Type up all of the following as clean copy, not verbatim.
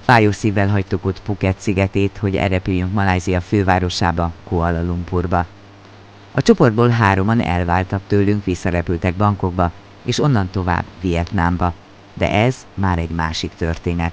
Fájó szívvel hagytuk ott Phuket szigetét, hogy elrepüljünk Malajzia fővárosába, Kuala Lumpurba. A csoportból 3-an elváltak tőlünk, visszarepültek Bangkokba, és onnan tovább Vietnámba. De ez már egy másik történet.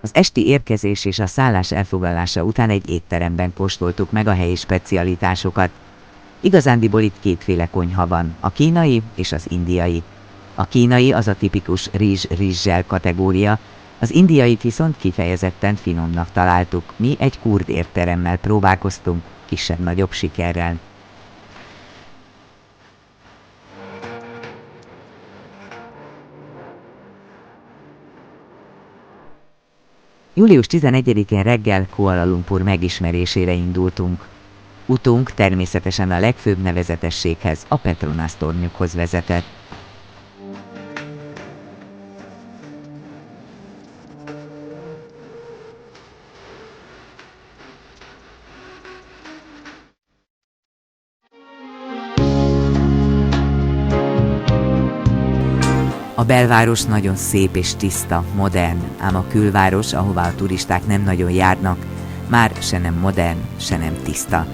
Az esti érkezés és a szállás elfoglalása után egy étteremben kóstoltuk meg a helyi specialitásokat. Igazándiból itt kétféle konyha van, a kínai és az indiai. A kínai az a tipikus rizs-rizssel kategória, az indiait viszont kifejezetten finomnak találtuk. Mi egy kurd étteremmel próbálkoztunk, kisebb-nagyobb sikerrel. Július 11-én reggel Kuala Lumpur megismerésére indultunk. Utunk természetesen a legfőbb nevezetességhez, a Petronas tornyokhoz vezetett. A belváros nagyon szép és tiszta, modern, ám a külváros, ahová a turisták nem nagyon járnak, már se nem modern, se nem tiszta.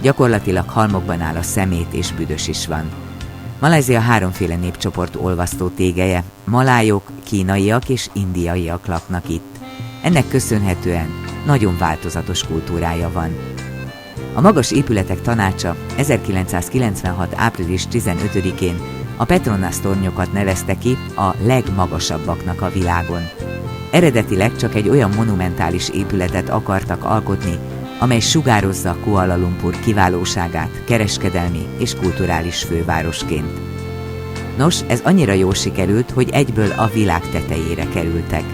Gyakorlatilag halmokban áll a szemét és büdös is van. Malajzia 3 népcsoport olvasztó tégelye, malájok, kínaiak és indiaiak laknak itt. Ennek köszönhetően nagyon változatos kultúrája van. A magas épületek tanácsa 1996. április 15-én a Petronas tornyokat nevezte ki a legmagasabbaknak a világon. Eredetileg csak egy olyan monumentális épületet akartak alkotni, amely sugározza Kuala Lumpur kiválóságát kereskedelmi és kulturális fővárosként. Nos, ez annyira jól sikerült, hogy egyből a világ tetejére kerültek.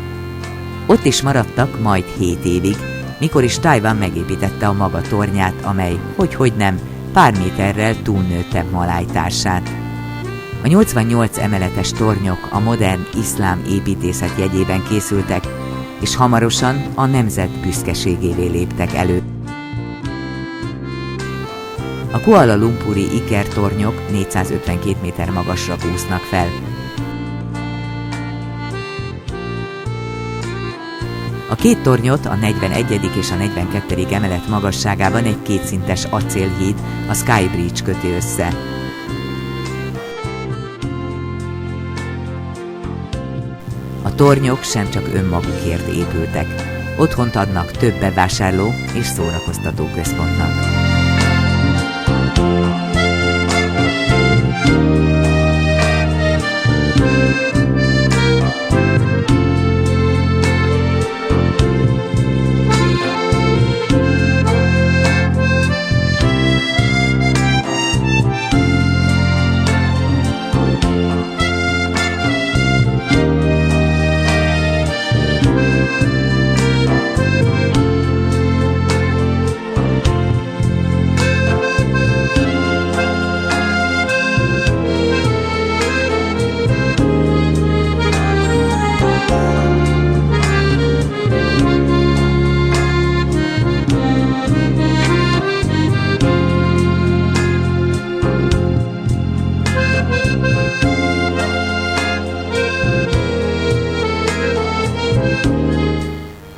Ott is maradtak majd 7 évig, mikor is Tajvan megépítette a maga tornyát, amely, hogy nem, pár méterrel túlnőtte Maláj társát. A 88 emeletes tornyok a modern iszlám építészet jegyében készültek, és hamarosan a nemzet büszkeségévé léptek elő. A Kuala Lumpuri ikertornyok 452 méter magasra kúsznak fel. A 2 tornyot, a 41. és a 42. emelet magasságában egy kétszintes acélhíd, a Sky Bridge köti össze. A tornyok sem csak önmagukért épültek. Otthont adnak több bevásárló és szórakoztató központnak.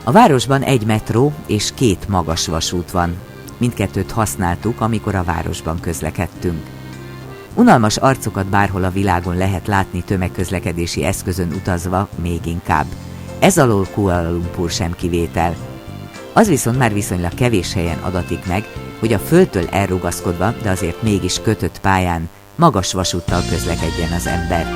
A városban egy metró és 2 magas vasút van. Mindkettőt használtuk, amikor a városban közlekedtünk. Unalmas arcokat bárhol a világon lehet látni tömegközlekedési eszközön utazva, még inkább. Ez alól Kuala Lumpur sem kivétel. Az viszont már viszonylag kevés helyen adatik meg, hogy a földtől elrugaszkodva, de azért mégis kötött pályán magas vasúttal közlekedjen az ember.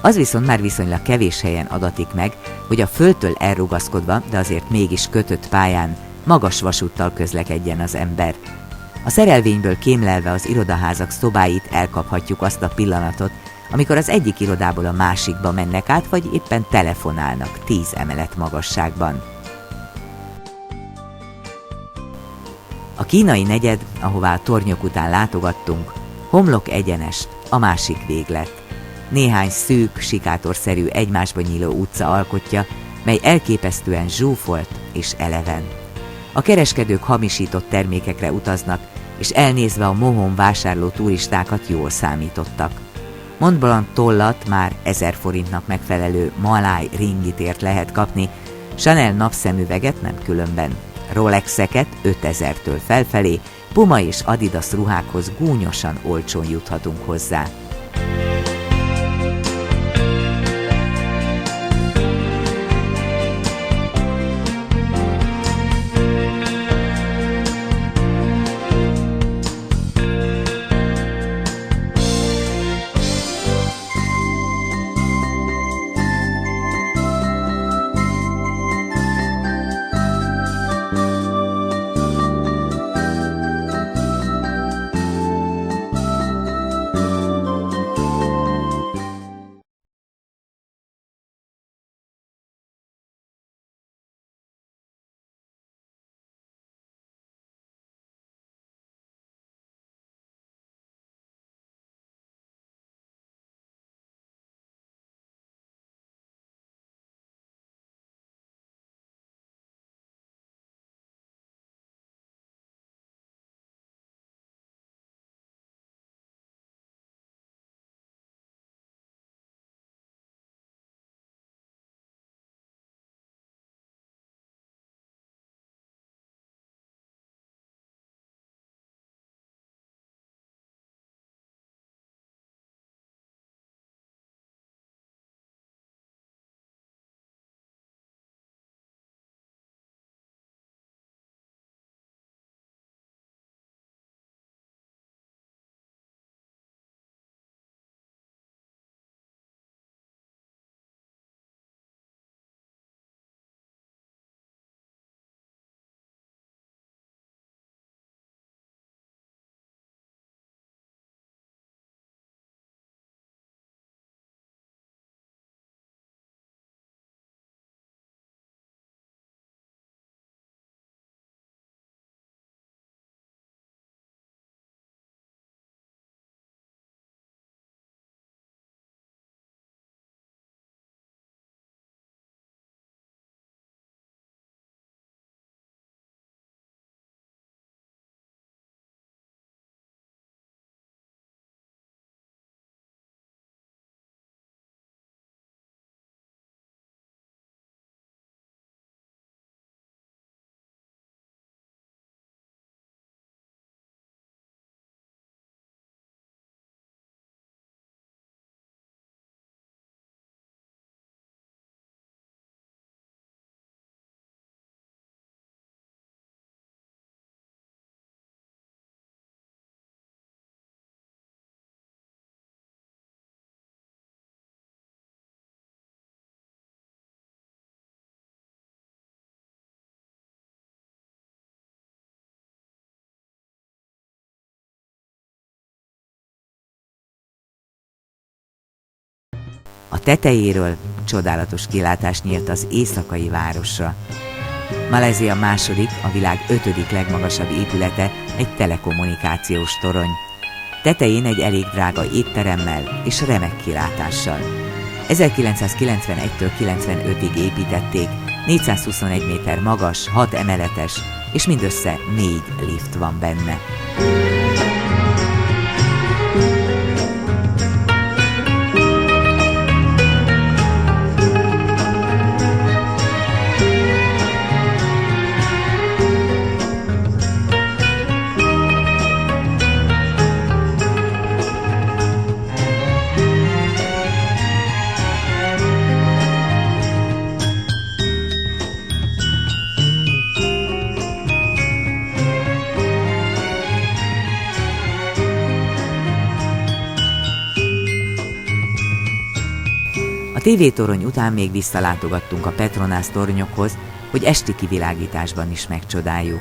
Az viszont már viszonylag kevés helyen adatik meg, hogy a földtől elrugaszkodva, de azért mégis kötött pályán magas vasúttal közlekedjen az ember. A szerelvényből kémlelve az irodaházak szobáit elkaphatjuk azt a pillanatot, amikor az egyik irodából a másikba mennek át, vagy éppen telefonálnak 10 emelet magasságban. A kínai negyed, ahová a tornyok után látogattunk, homlok egyenes, a másik véglet. Néhány szűk, sikátorszerű egymásba nyíló utca alkotja, mely elképesztően zsúfolt és eleven. A kereskedők hamisított termékekre utaznak, és elnézve a mohón vásárló turistákat jól számítottak. Mont Blanc tollat már 1000 forintnak megfelelő maláj ringitért lehet kapni, Chanel napszemüveget nem különben. Rolexeket 5000-től felfelé, Puma és Adidas ruhákhoz gúnyosan olcsón juthatunk hozzá. A tetejéről csodálatos kilátás nyílt az éjszakai városra. Malajzia második, a világ 5. legmagasabb épülete egy telekommunikációs torony. Tetején egy elég drága étteremmel és remek kilátással. 1991-től 95-ig építették, 421 méter magas, 6 emeletes, és mindössze 4 lift van benne. tévétorony után még visszalátogattunk a Petronász tornyokhoz, hogy esti kivilágításban is megcsodáljuk.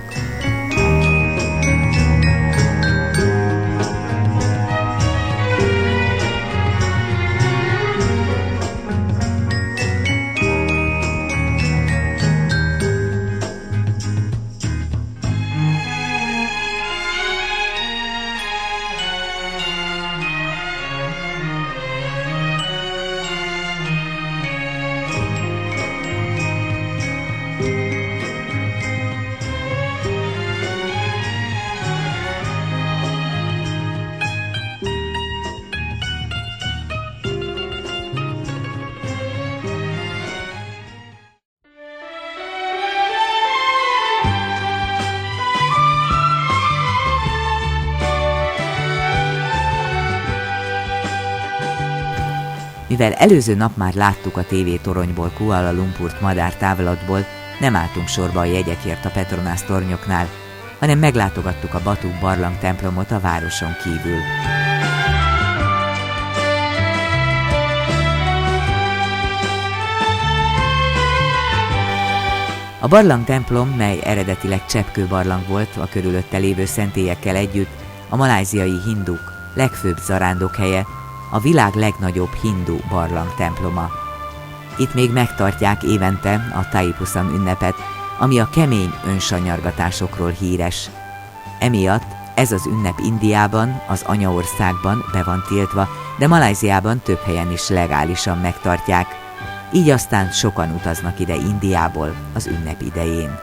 Mivel előző nap már láttuk a tévétoronyból Kuala Lumpurt madártávlatból, nem álltunk sorba a jegyekért a Petronász tornyoknál, hanem meglátogattuk a Batu barlang templomot a városon kívül. A barlang templom, mely eredetileg cseppkőbarlang volt a körülötte lévő szentélyekkel együtt, a malajziai hinduk legfőbb zarándokhelye, a világ legnagyobb hindu barlang temploma. Itt még megtartják évente a Thaipusam ünnepet, ami a kemény önsanyargatásokról híres. Emiatt ez az ünnep Indiában, az anyaországban be van tiltva, de Malajziában több helyen is legálisan megtartják, így aztán sokan utaznak ide Indiából az ünnep idején.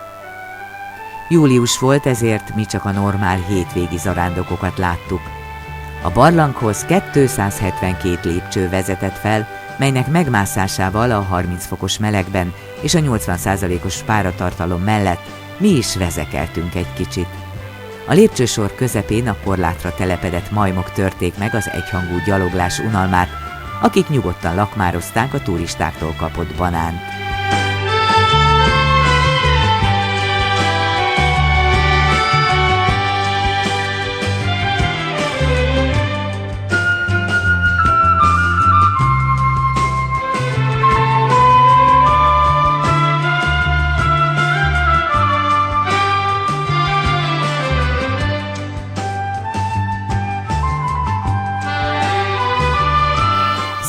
Július volt, ezért mi csak a normál hétvégi zarándokokat láttuk. A barlanghoz 272 lépcső vezetett fel, melynek megmászásával a 30 fokos melegben és a 80%-os páratartalom mellett mi is vezekeltünk egy kicsit. A lépcsősor közepén a korlátra telepedett majmok törték meg az egyhangú gyaloglás unalmát, akik nyugodtan lakmározták a turistáktól kapott banánt.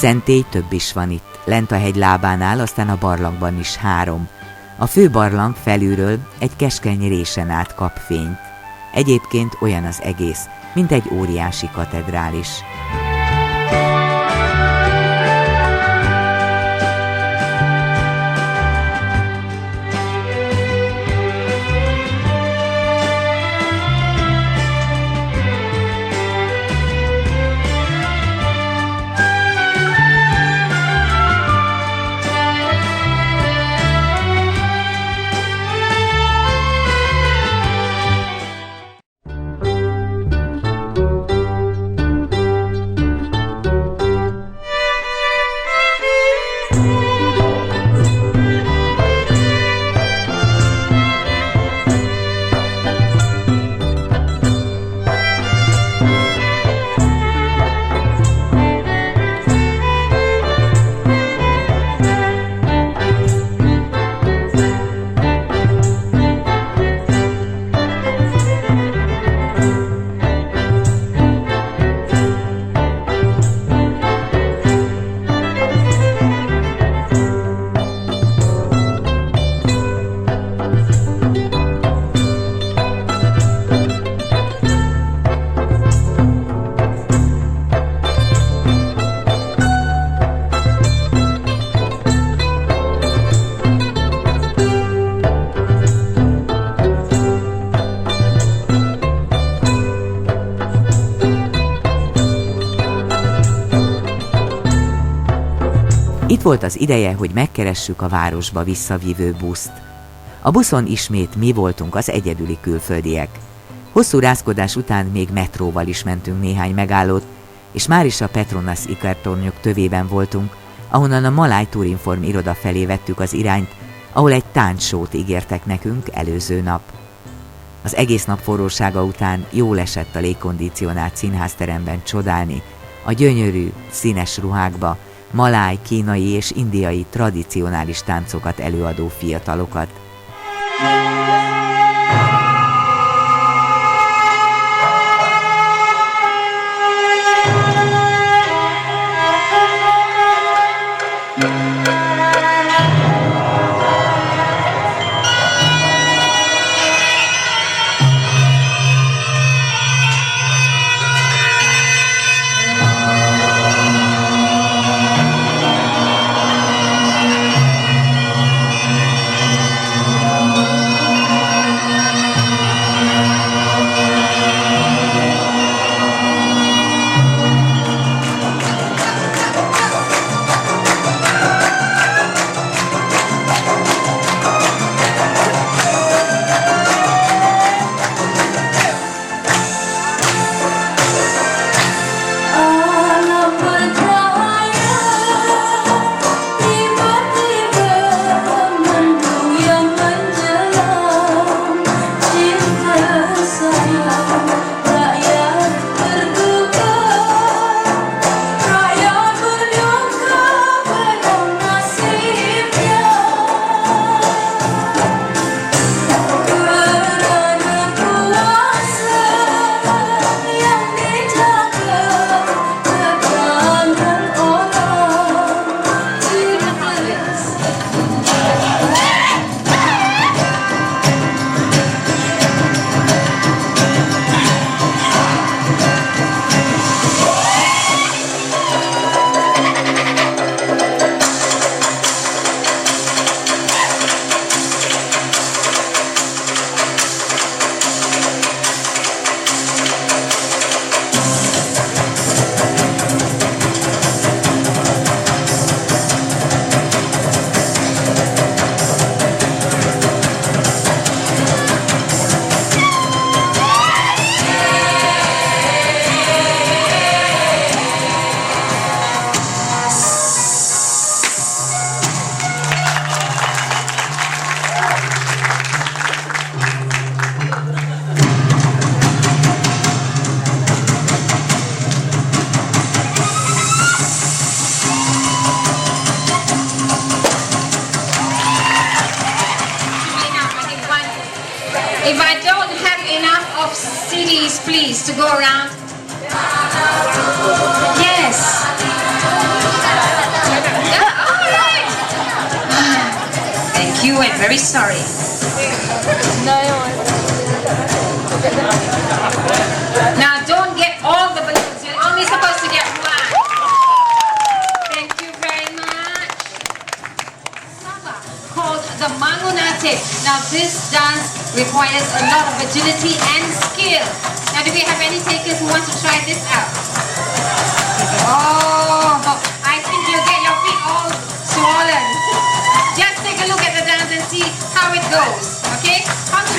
Szentély több is van itt, lent a hegy lábánál, aztán a barlangban is 3. A fő barlang felülről egy keskeny résen át kap fényt. Egyébként olyan az egész, mint egy óriási katedrális. Itt volt az ideje, hogy megkeressük a városba visszavívő buszt. A buszon ismét mi voltunk az egyedüli külföldiek. Hosszú rázkodás után még metróval is mentünk néhány megállót, és már is a Petronas ikertornyok tövében voltunk, ahonnan a Malaj Tourinform iroda felé vettük az irányt, ahol egy táncsót ígértek nekünk előző nap. Az egész nap forrósága után jól esett a légkondicionált színházteremben csodálni, a gyönyörű, színes ruhákba, maláj, kínai és indiai tradicionális táncokat előadó fiatalokat. If I don't have enough of CDs, please, to go around. Yes. Yeah, all right. Thank you, I'm very sorry. Now, don't get all the balloons. You're only supposed to get one. Thank you very much. Samba, called the Mangunate. Now, this dance requires a lot of agility and skill. Now, do we have any takers who want to try this out? Oh, I think you'll get your feet all swollen. Just take a look at the dance and see how it goes, okay? How to